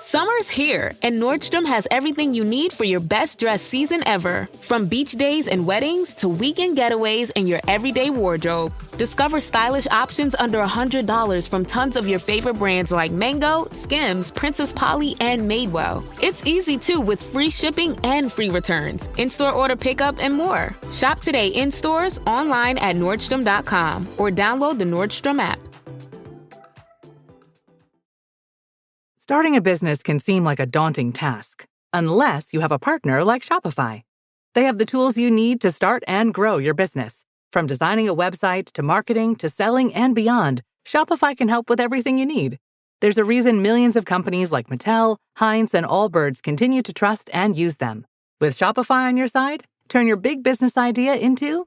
Summer's here, and Nordstrom has everything you need for your best dress season ever. From beach days and weddings to weekend getaways and your everyday wardrobe. Discover stylish options under $100 from tons of your favorite brands like Mango, Skims, Princess Polly, and Madewell. It's easy too with free shipping and free returns, in-store order pickup, and more. Shop today in stores, online at Nordstrom.com, or download the Nordstrom app. Starting a business can seem like a daunting task, unless you have a partner like Shopify. They have the tools you need to start and grow your business. From designing a website to marketing to selling and beyond, Shopify can help with everything you need. There's a reason millions of companies like Mattel, Heinz, and Allbirds continue to trust and use them. With Shopify on your side, turn your big business idea into...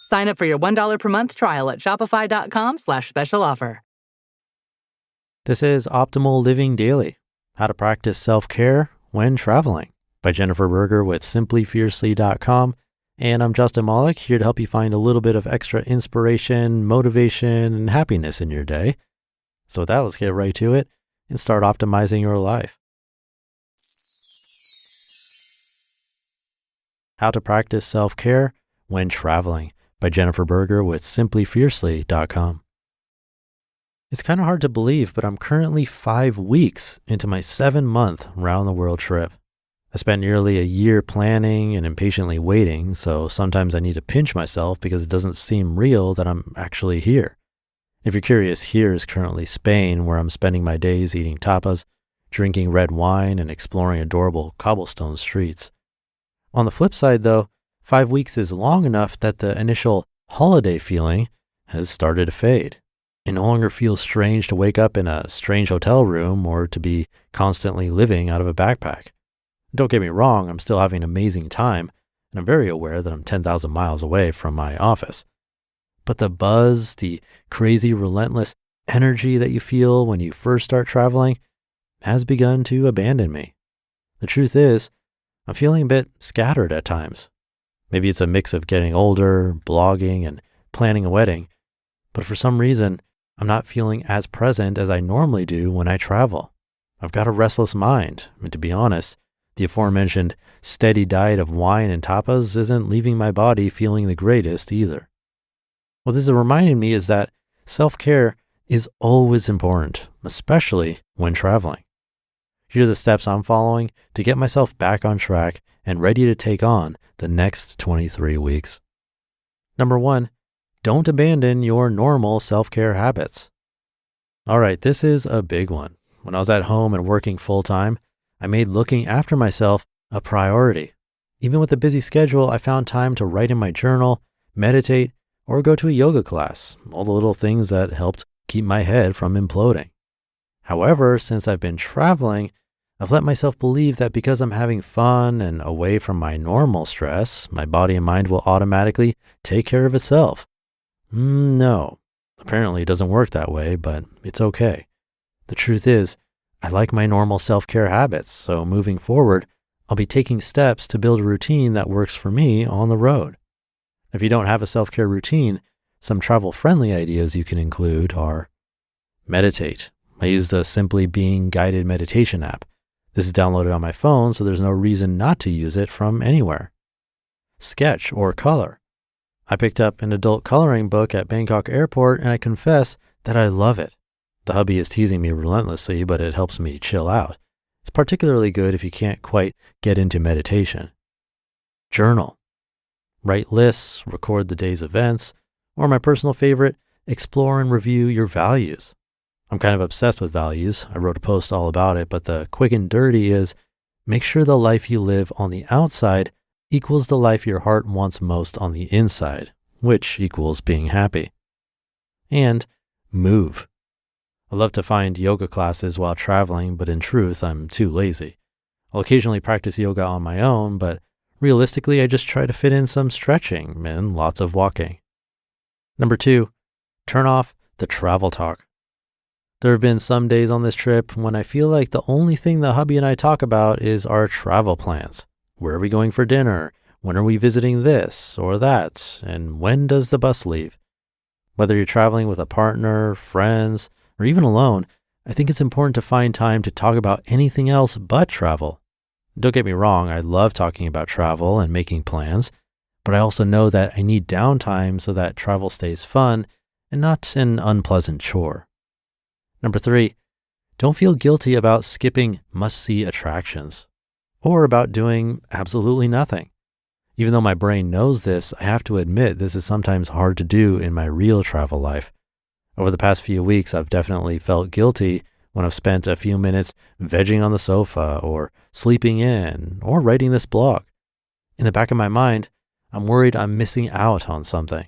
Sign up for your $1 per month trial at shopify.com/special offer. This is Optimal Living Daily, How to Practice Self-Care When Traveling by Jennifer Berger with SimplyFiercely.com. And I'm Justin Malik, here to help you find a little bit of extra inspiration, motivation, and happiness in your day. So with that, let's get right to it and start optimizing your life. How to Practice Self-Care When Traveling by Jennifer Berger with SimplyFiercely.com. It's kind of hard to believe, but I'm currently 5 weeks into my 7-month round-the-world trip. I spent nearly a year planning and impatiently waiting, so sometimes I need to pinch myself because it doesn't seem real that I'm actually here. If you're curious, here is currently Spain, where I'm spending my days eating tapas, drinking red wine, and exploring adorable cobblestone streets. On the flip side, though, 5 weeks is long enough that the initial holiday feeling has started to fade. It no longer feels strange to wake up in a strange hotel room or to be constantly living out of a backpack. Don't get me wrong, I'm still having an amazing time, and I'm very aware that I'm 10,000 miles away from my office. But the buzz, the crazy, relentless energy that you feel when you first start traveling has begun to abandon me. The truth is, I'm feeling a bit scattered at times. Maybe it's a mix of getting older, blogging, and planning a wedding, but for some reason, I'm not feeling as present as I normally do when I travel. I've got a restless mind, and to be honest, the aforementioned steady diet of wine and tapas isn't leaving my body feeling the greatest either. What this is reminding me is that self-care is always important, especially when traveling. Here are the steps I'm following to get myself back on track and ready to take on the next 23 weeks. Number 1, don't abandon your normal self-care habits. All right, this is a big one. When I was at home and working full-time, I made looking after myself a priority. Even with a busy schedule, I found time to write in my journal, meditate, or go to a yoga class, all the little things that helped keep my head from imploding. However, since I've been traveling, I've let myself believe that because I'm having fun and away from my normal stress, my body and mind will automatically take care of itself. No, apparently it doesn't work that way, but it's okay. The truth is, I like my normal self-care habits, so moving forward, I'll be taking steps to build a routine that works for me on the road. If you don't have a self-care routine, some travel-friendly ideas you can include are meditate. I use the Simply Being guided meditation app. This is downloaded on my phone, so there's no reason not to use it from anywhere. Sketch or color. I picked up an adult coloring book at Bangkok Airport, and I confess that I love it. The hubby is teasing me relentlessly, but it helps me chill out. It's particularly good if you can't quite get into meditation. Journal. Write lists, record the day's events, or my personal favorite, explore and review your values. I'm kind of obsessed with values. I wrote a post all about it, but the quick and dirty is make sure the life you live on the outside equals the life your heart wants most on the inside, which equals being happy. And move. I love to find yoga classes while traveling, but in truth, I'm too lazy. I'll occasionally practice yoga on my own, but realistically, I just try to fit in some stretching and lots of walking. Number 2, turn off the travel talk. There have been some days on this trip when I feel like the only thing the hubby and I talk about is our travel plans. Where are we going for dinner? When are we visiting this or that? And when does the bus leave? Whether you're traveling with a partner, friends, or even alone, I think it's important to find time to talk about anything else but travel. Don't get me wrong, I love talking about travel and making plans, but I also know that I need downtime so that travel stays fun and not an unpleasant chore. Number 3, don't feel guilty about skipping must-see attractions or about doing absolutely nothing. Even though my brain knows this, I have to admit this is sometimes hard to do in my real travel life. Over the past few weeks, I've definitely felt guilty when I've spent a few minutes vegging on the sofa or sleeping in or writing this blog. In the back of my mind, I'm worried I'm missing out on something.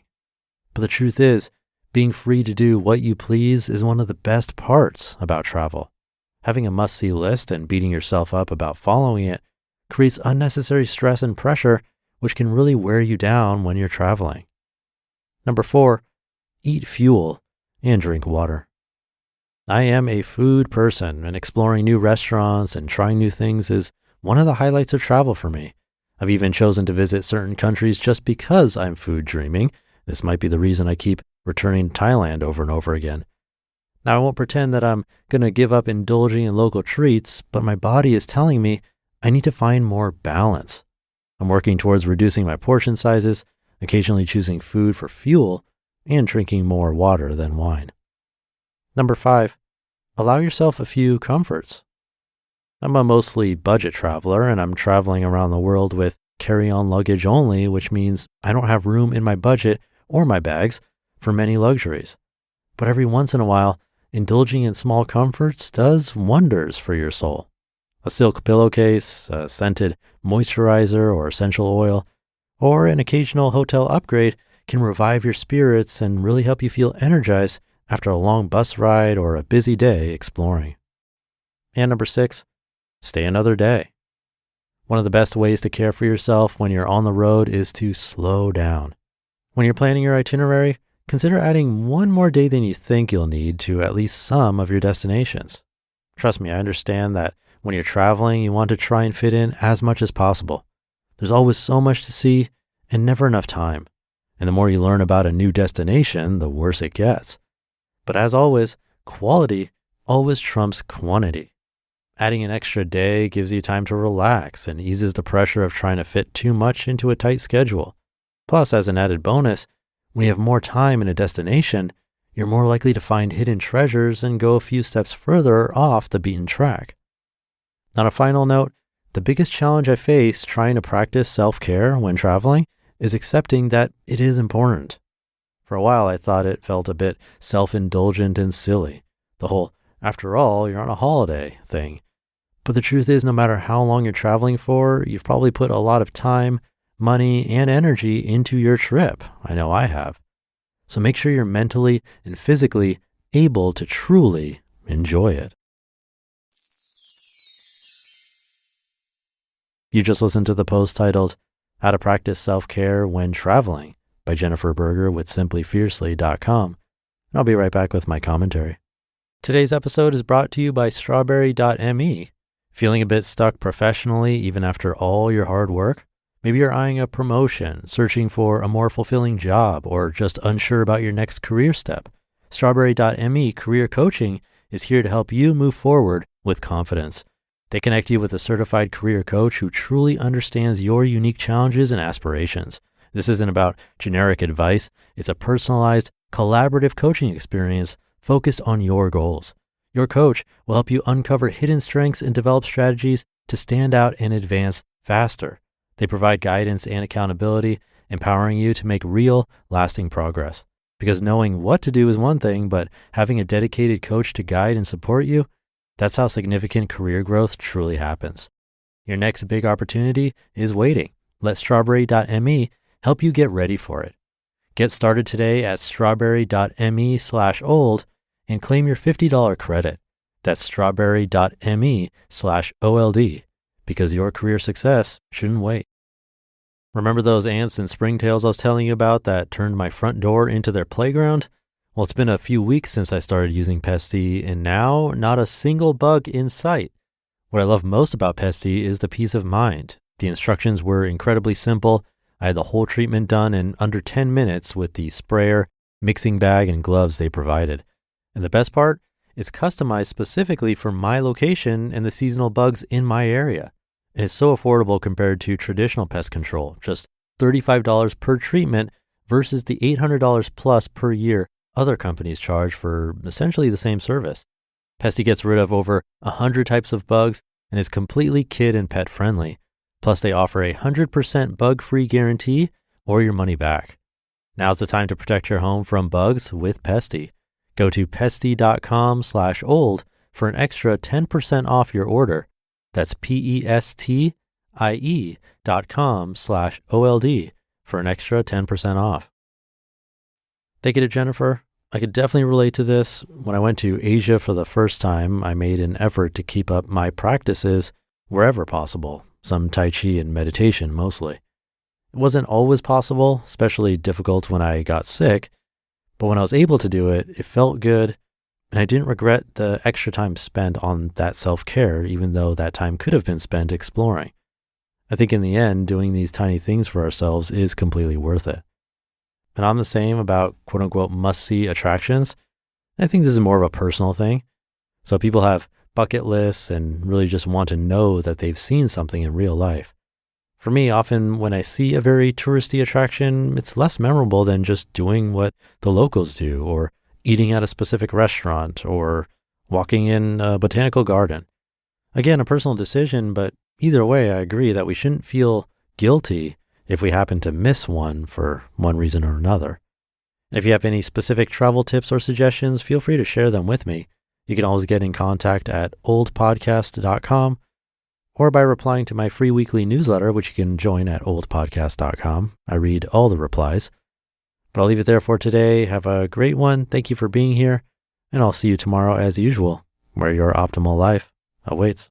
But the truth is, being free to do what you please is one of the best parts about travel. Having a must-see list and beating yourself up about following it creates unnecessary stress and pressure, which can really wear you down when you're traveling. Number 4, eat fuel and drink water. I am a food person, and exploring new restaurants and trying new things is one of the highlights of travel for me. I've even chosen to visit certain countries just because I'm food dreaming. This might be the reason I keep returning to Thailand over and over again. Now, I won't pretend that I'm going to give up indulging in local treats, but my body is telling me I need to find more balance. I'm working towards reducing my portion sizes, occasionally choosing food for fuel, and drinking more water than wine. Number 5, allow yourself a few comforts. I'm a mostly budget traveler, and I'm traveling around the world with carry-on luggage only, which means I don't have room in my budget or my bags for many luxuries. But every once in a while, indulging in small comforts does wonders for your soul. A silk pillowcase, a scented moisturizer or essential oil, or an occasional hotel upgrade can revive your spirits and really help you feel energized after a long bus ride or a busy day exploring. And number 6, stay another day. One of the best ways to care for yourself when you're on the road is to slow down. When you're planning your itinerary, consider adding one more day than you think you'll need to at least some of your destinations. Trust me, I understand that when you're traveling, you want to try and fit in as much as possible. There's always so much to see and never enough time. And the more you learn about a new destination, the worse it gets. But as always, quality always trumps quantity. Adding an extra day gives you time to relax and eases the pressure of trying to fit too much into a tight schedule. Plus, as an added bonus, when you have more time in a destination, you're more likely to find hidden treasures and go a few steps further off the beaten track. On a final note, the biggest challenge I face trying to practice self-care when traveling is accepting that it is important. For a while, I thought it felt a bit self-indulgent and silly, the whole, after all, you're on a holiday thing. But the truth is, no matter how long you're traveling for, you've probably put a lot of time, money, and energy into your trip. I know I have. So make sure you're mentally and physically able to truly enjoy it. You just listened to the post titled, How to Practice Self-Care When Traveling by Jennifer Berger with SimplyFiercely.com. And I'll be right back with my commentary. Today's episode is brought to you by Strawberry.me. Feeling a bit stuck professionally even after all your hard work? Maybe you're eyeing a promotion, searching for a more fulfilling job, or just unsure about your next career step. Strawberry.me Career Coaching is here to help you move forward with confidence. They connect you with a certified career coach who truly understands your unique challenges and aspirations. This isn't about generic advice. It's a personalized, collaborative coaching experience focused on your goals. Your coach will help you uncover hidden strengths and develop strategies to stand out and advance faster. They provide guidance and accountability, empowering you to make real, lasting progress. Because knowing what to do is one thing, but having a dedicated coach to guide and support you, that's how significant career growth truly happens. Your next big opportunity is waiting. Let Strawberry.me help you get ready for it. Get started today at Strawberry.me/old and claim your $50 credit. That's Strawberry.me/OLD, because your career success shouldn't wait. Remember those ants and springtails I was telling you about that turned my front door into their playground? Well, it's been a few weeks since I started using Pesty, and now not a single bug in sight. What I love most about Pesty is the peace of mind. The instructions were incredibly simple. I had the whole treatment done in under 10 minutes with the sprayer, mixing bag, and gloves they provided. And the best part? is customized specifically for my location and the seasonal bugs in my area. And it's so affordable compared to traditional pest control, just $35 per treatment versus the $800 plus per year other companies charge for essentially the same service. Pesty gets rid of over 100 types of bugs and is completely kid and pet friendly. Plus, they offer a 100% bug-free guarantee or your money back. Now's the time to protect your home from bugs with Pesty. Go to pesty.com/old for an extra 10% off your order. That's PESTIE.com/OLD for an extra 10% off. Thank you to Jennifer. I could definitely relate to this. When I went to Asia for the first time, I made an effort to keep up my practices wherever possible, some Tai Chi and meditation mostly. It wasn't always possible, especially difficult when I got sick, but when I was able to do it, it felt good, and I didn't regret the extra time spent on that self-care, even though that time could have been spent exploring. I think in the end, doing these tiny things for ourselves is completely worth it. And I'm the same about quote-unquote must-see attractions. I think this is more of a personal thing. So people have bucket lists and really just want to know that they've seen something in real life. For me, often when I see a very touristy attraction, it's less memorable than just doing what the locals do, or eating at a specific restaurant, or walking in a botanical garden. Again, a personal decision, but either way, I agree that we shouldn't feel guilty if we happen to miss one for one reason or another. And if you have any specific travel tips or suggestions, feel free to share them with me. You can always get in contact at oldpodcast.com or by replying to my free weekly newsletter, which you can join at oldpodcast.com. I read all the replies. But I'll leave it there for today. Have a great one. Thank you for being here. And I'll see you tomorrow as usual, where your optimal life awaits.